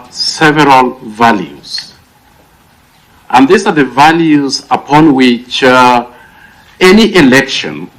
several values. And these are the values upon which any election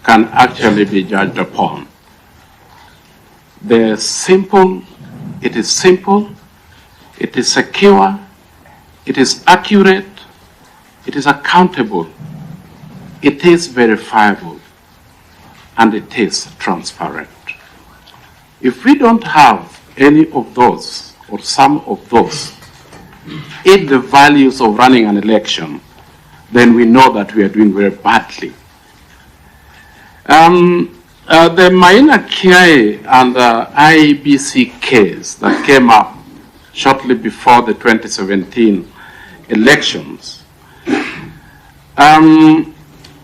can actually be judged upon. It is simple, it is secure, it is accurate, it is accountable, it is verifiable, and it is transparent. If we don't have any of those or some of those in the values of running an election, then we know that we are doing very badly. The Maina Kiai and Iebc case that came up shortly before the 2017 elections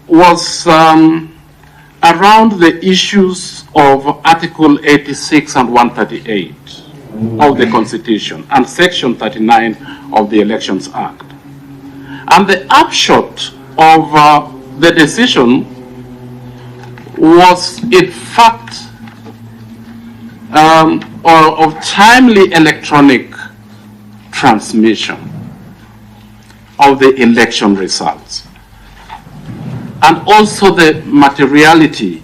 was around the issues of Article 86 and 138 of the Constitution and Section 39 of the Elections Act. And the upshot of the decision was, in fact, of timely electronic transmission of the election results, and also the materiality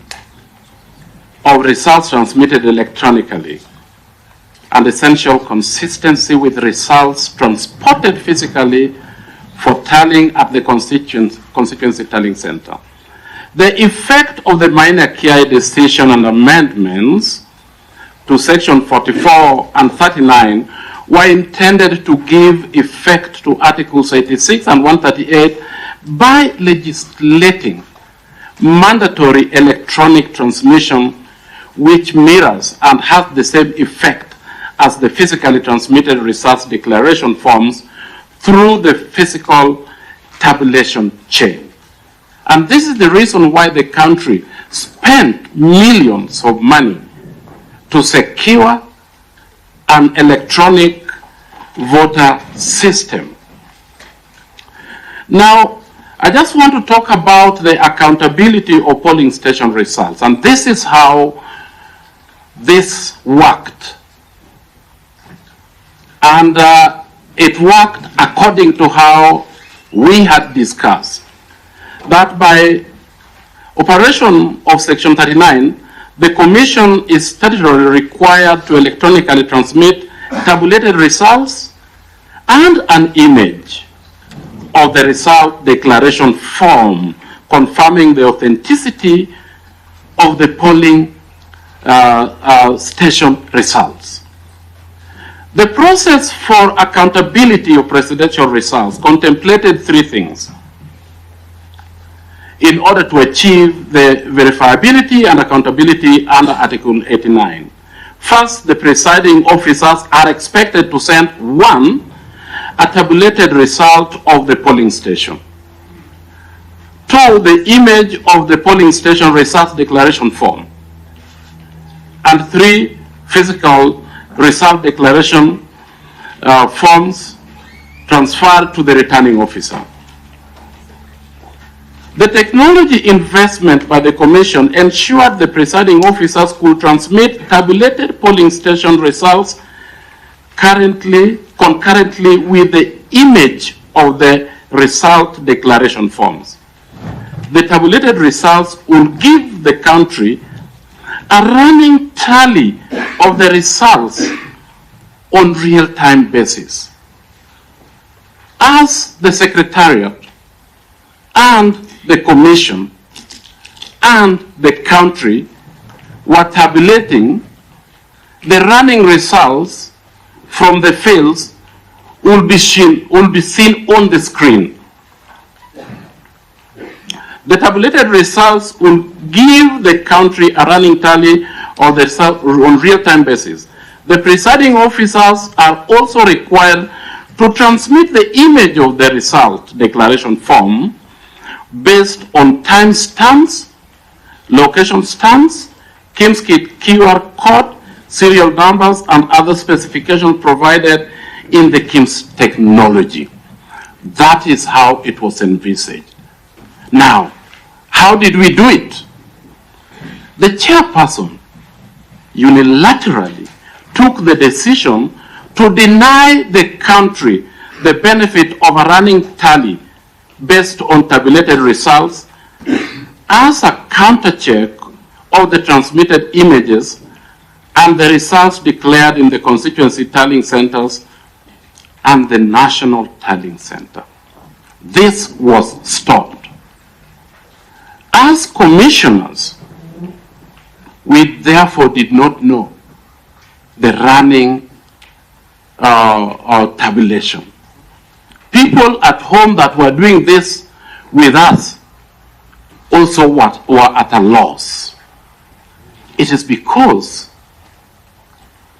of results transmitted electronically, and essential consistency with results transported physically for tallying at the constituency tallying center. The effect of the Maina Kiai decision and amendments to Section 44 and 39 were intended to give effect to Articles 86 and 138 by legislating mandatory electronic transmission, which mirrors and has the same effect as the physically transmitted results declaration forms through the physical tabulation chain. And this is the reason why the country spent millions of money to secure an electronic voter system. Now, I just want to talk about the accountability of polling station results. And this is how this worked. And it worked according to how we had discussed. That by operation of Section 39, the Commission is statutorily required to electronically transmit tabulated results and an image of the result declaration form confirming the authenticity of the polling station results. The process for accountability of presidential results contemplated three things in order to achieve the verifiability and accountability under Article 89. First, the presiding officers are expected to send, one, a tabulated result of the polling station. Two, the image of the polling station results declaration form. And three, physical result declaration forms transferred to the returning officer. The technology investment by the Commission ensured the presiding officers could transmit tabulated polling station results concurrently with the image of the result declaration forms. The tabulated results will give the country a running tally of the results on real-time basis. As the Secretariat and the Commission and the country were tabulating, the running results from the fields will be seen on the screen. The tabulated results will give the country a running tally of the result on real-time basis. The presiding officers are also required to transmit the image of the result declaration form based on time stamps, location stamps, KIMS-KIT QR code, serial numbers, and other specifications provided in the KIMS technology. That is how it was envisaged. Now, how did we do it? The chairperson unilaterally took the decision to deny the country the benefit of a running tally based on tabulated results as a counter-check of the transmitted images and the results declared in the constituency tallying centers and the national tallying center. This was stopped. As commissioners, we therefore did not know the running tabulation. People at home that were doing this with us also were at a loss. It is because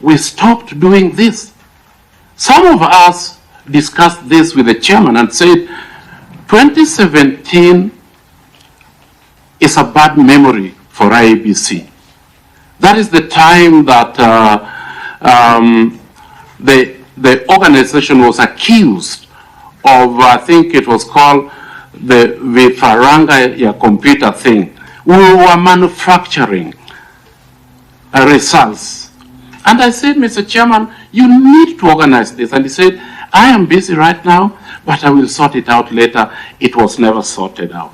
we stopped doing this. Some of us discussed this with the chairman and said, 2017 is a bad memory for Iebc. That is the time that the organization was accused of, I think it was called the vifaranga computer thing. We were manufacturing results. And I said, Mr. Chairman, you need to organize this. And he said, I am busy right now, but I will sort it out later. It was never sorted out.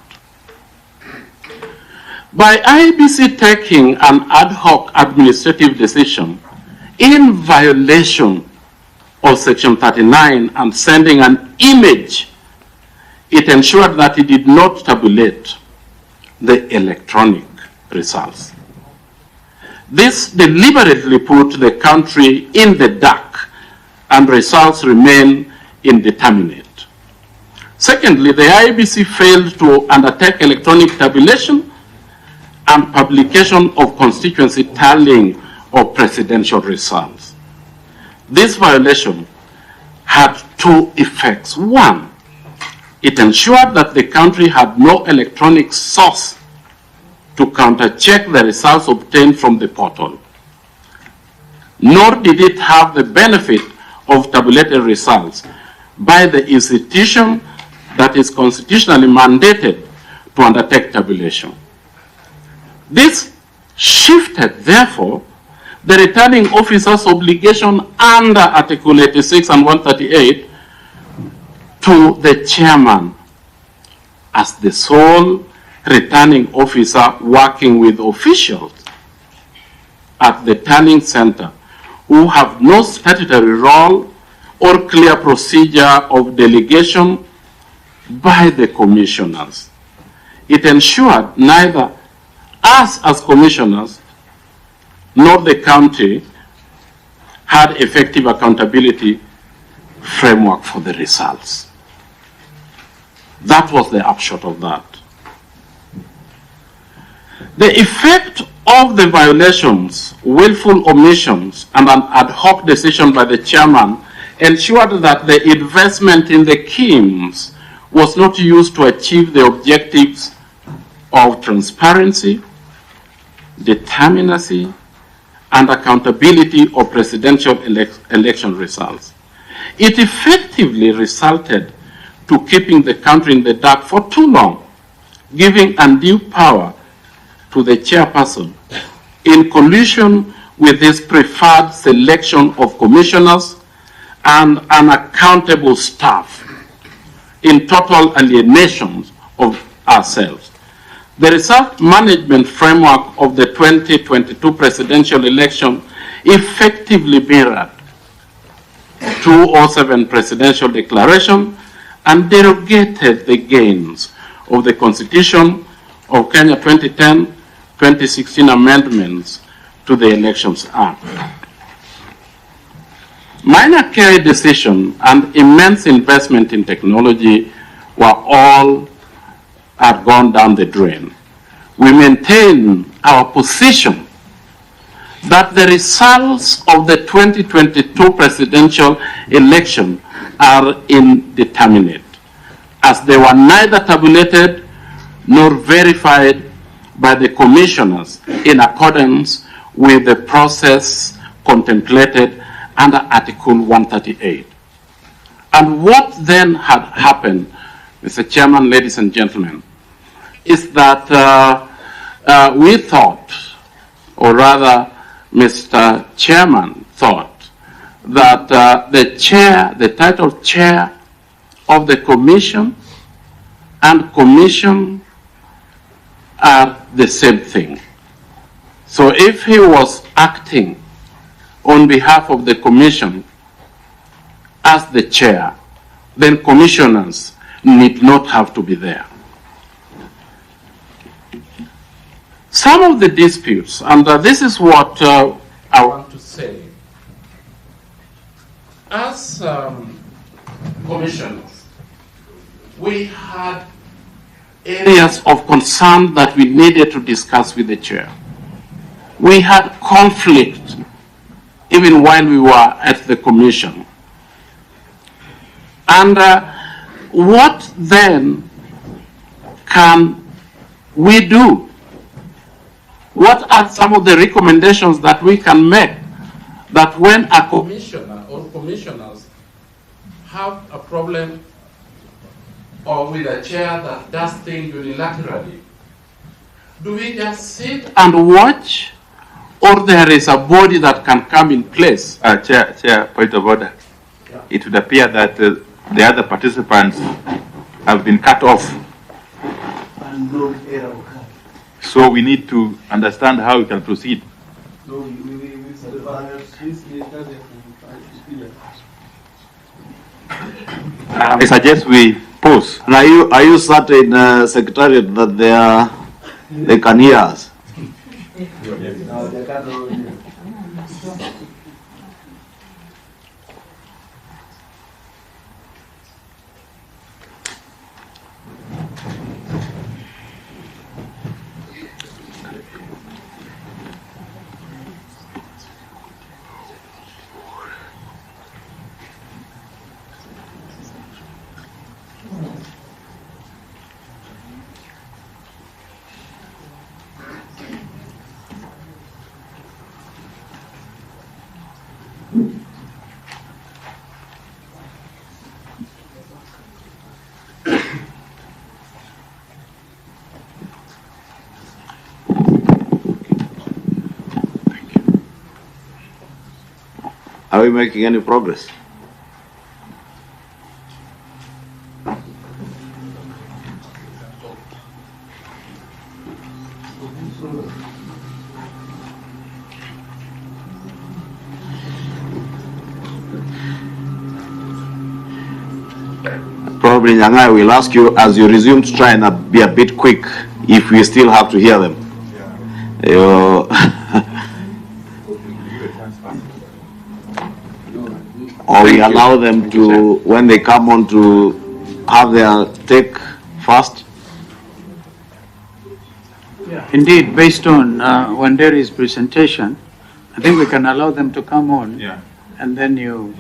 By Iebc taking an ad hoc administrative decision in violation of Section 39 and sending an image, it ensured that it did not tabulate the electronic results. This deliberately put the country in the dark and results remain indeterminate. Secondly, the Iebc failed to undertake electronic tabulation and publication of constituency tallying of presidential results. This violation had two effects. One, it ensured that the country had no electronic source to counter-check the results obtained from the portal. Nor did it have the benefit of tabulated results by the institution that is constitutionally mandated to undertake tabulation. This shifted, therefore, the returning officer's obligation under Article 86 and 138 to the chairman as the sole returning officer working with officials at the tallying center who have no statutory role or clear procedure of delegation by the commissioners. It ensured neither us as commissioners nor the country had effective accountability framework for the results. That was the upshot of that. The effect of the violations, willful omissions, and an ad hoc decision by the chairman ensured that the investment in the schemes was not used to achieve the objectives of transparency, determinacy, and accountability of presidential election results. It effectively resulted to keeping the country in the dark for too long, giving undue power to the chairperson in collusion with his preferred selection of commissioners and unaccountable staff in total alienation of ourselves. The result management framework of the 2022 presidential election effectively mirrored 207 presidential declaration and derogated the gains of the Constitution of Kenya 2010-2016 amendments to the Elections Act. Minor care decision and immense investment in technology were all had gone down the drain. We maintain our position that the results of the 2022 presidential election are indeterminate, as they were neither tabulated nor verified by the commissioners in accordance with the process contemplated under Article 138. And what then had happened, Mr. Chairman, ladies and gentlemen, is that we thought, or rather Mr. Chairman thought, that the title chair of the commission and commission are the same thing. So if he was acting on behalf of the commission as the chair, then commissioners need not have to be there. Some of the disputes, and this is what I want to say, as commissioners, we had areas of concern that we needed to discuss with the chair. We had conflict even while we were at the commission. And what then can we do? What are some of the recommendations that we can make that when a commissioner or commissioners have a problem or with a chair that does things unilaterally, do we just sit and watch, or there is a body that can come in place? Chair, point of order. Yeah. It would appear that the other participants have been cut off. So we need to understand how we can proceed. I suggest we pause. And are you certain, Secretariat, that they can hear us? No, they can't. Are we making any progress? Probably Nyangai will ask you as you resume to try and be a bit quick if we still have to hear them. Or we allow them to, when they come on, to have their take first? Yeah, indeed, based on Wanderi's presentation, I think we can allow them to come on, and then you